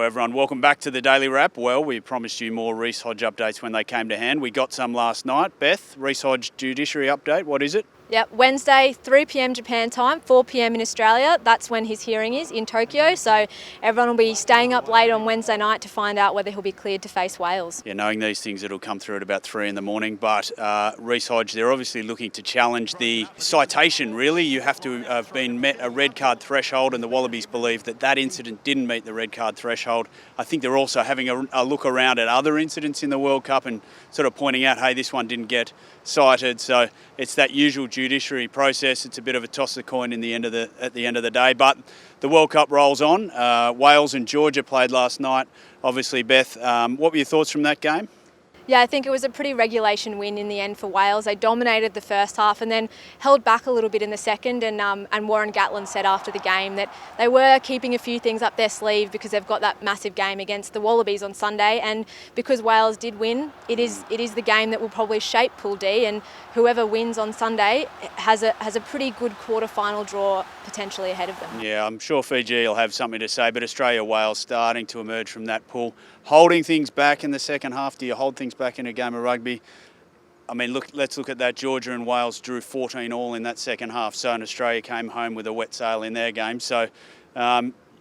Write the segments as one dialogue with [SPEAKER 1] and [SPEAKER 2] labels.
[SPEAKER 1] Hello everyone, welcome back to the Daily Wrap. Well, we promised you more Reece Hodge updates when they came to hand. We got some last night. Beth, Reece Hodge judiciary update, what is it?
[SPEAKER 2] Yep, Wednesday, 3 p.m. Japan time, 4 p.m. in Australia. That's when his hearing is in Tokyo. So everyone will be staying up late on Wednesday night to find out whether he'll be cleared to face Wales.
[SPEAKER 1] Yeah, knowing these things, it'll come through at about 3 in the morning. But Reece Hodge, they're obviously looking to challenge the citation, really. You have to have met a red card threshold, and the Wallabies believe that that incident didn't meet the red card threshold. I think they're also having a look around at other incidents in the World Cup and sort of pointing out, hey, this one didn't get cited. So it's that usual judiciary process. It's a bit of a toss of the coin at the end of the day. But the World Cup rolls on. Wales and Georgia played last night. Obviously, Beth, what were your thoughts from that game?
[SPEAKER 2] Yeah, I think it was a pretty regulation win in the end for Wales. They dominated the first half and then held back a little bit in the second. And Warren Gatland said after the game that they were keeping a few things up their sleeve because they've got that massive game against the Wallabies on Sunday. And because Wales did win, it is the game that will probably shape Pool D. And whoever wins on Sunday has a pretty good quarter-final draw potentially ahead of them.
[SPEAKER 1] Yeah, I'm sure Fiji will have something to say, but Australia-Wales starting to emerge from that pool. Holding things back in the second half. Do you hold things back in a game of rugby? I mean, let's look at that. Georgia and Wales drew 14 all in that second half, so and Australia came home with a wet sail in their game. So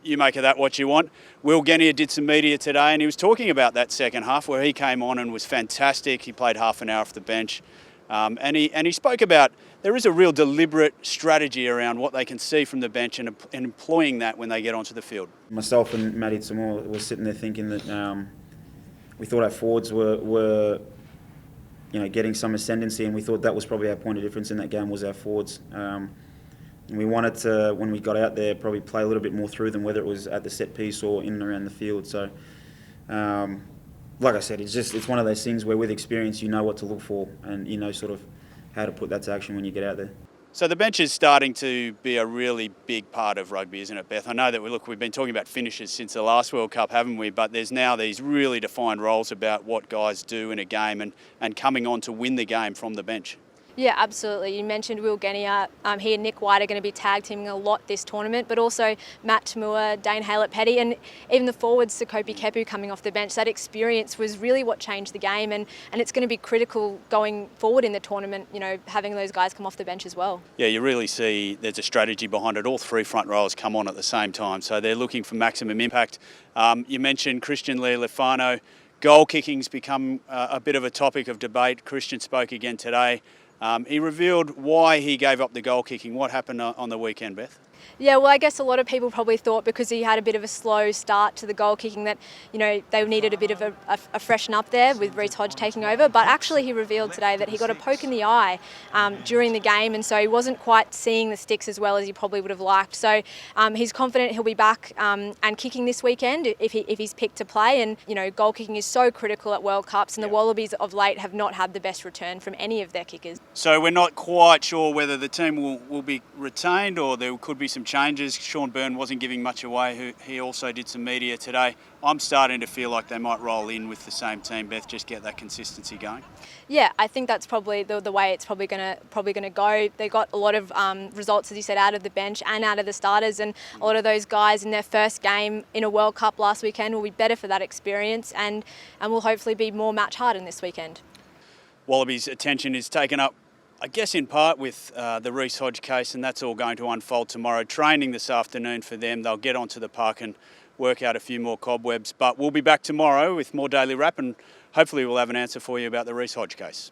[SPEAKER 1] you make of that what you want. Will Genia did some media today, and he was talking about that second half where he came on and was fantastic. He played half an hour off the bench. And he spoke about there is a real deliberate strategy around what they can see from the bench and employing that when they get onto the field.
[SPEAKER 3] Myself and Matty Tamor were sitting there thinking that we thought our forwards were getting some ascendancy, and we thought that was probably our point of difference in that game was our forwards. And we wanted to, when we got out there, probably play a little bit more through them, whether it was at the set piece or in and around the field. So, like I said, it's one of those things where with experience you know what to look for and you know sort of how to put that to action when you get out there.
[SPEAKER 1] So the bench is starting to be a really big part of rugby, isn't it, Beth? I know that we've been talking about finishers since the last World Cup, haven't we? But there's now these really defined roles about what guys do in a game and coming on to win the game from the bench.
[SPEAKER 2] Yeah, absolutely. You mentioned Will Genia. He and Nick White are going to be tag teaming a lot this tournament, but also Matt Tamua, Dane Haylett-Petty, and even the forwards, Sekope Kepu coming off the bench. That experience was really what changed the game, and it's going to be critical going forward in the tournament, having those guys come off the bench as well.
[SPEAKER 1] Yeah, you really see there's a strategy behind it. All three front rows come on at the same time, so they're looking for maximum impact. You mentioned Christian Leali'ifano. Goal kicking's become a bit of a topic of debate. Christian spoke again today. He revealed why he gave up the goal kicking. What happened on the weekend, Beth?
[SPEAKER 2] Yeah, well, I guess a lot of people probably thought because he had a bit of a slow start to the goal kicking that, they needed a bit of a freshen up there with Reece Hodge taking over. But actually he revealed today that he got a poke in the eye during the game, and so he wasn't quite seeing the sticks as well as he probably would have liked. So he's confident he'll be back and kicking this weekend if he's picked to play. And, goal kicking is so critical at World Cups, and the Wallabies of late have not had the best return from any of their kickers.
[SPEAKER 1] So we're not quite sure whether the team will be retained or there could be some changes. Sean Byrne wasn't giving much away. He also did some media today. I'm starting to feel like they might roll in with the same team, Beth, just get that consistency going. Yeah,
[SPEAKER 2] I think that's probably the way it's probably going to go. They got a lot of results, as you said, out of the bench and out of the starters, and a lot of those guys in their first game in a World Cup last weekend will be better for that experience and will hopefully be more match hardened this weekend.
[SPEAKER 1] Wallabies' attention is taken up, I guess, in part with the Reece Hodge case, and that's all going to unfold tomorrow. Training this afternoon for them. They'll get onto the park and work out a few more cobwebs. But we'll be back tomorrow with more Daily Wrap, and hopefully we'll have an answer for you about the Reece Hodge case.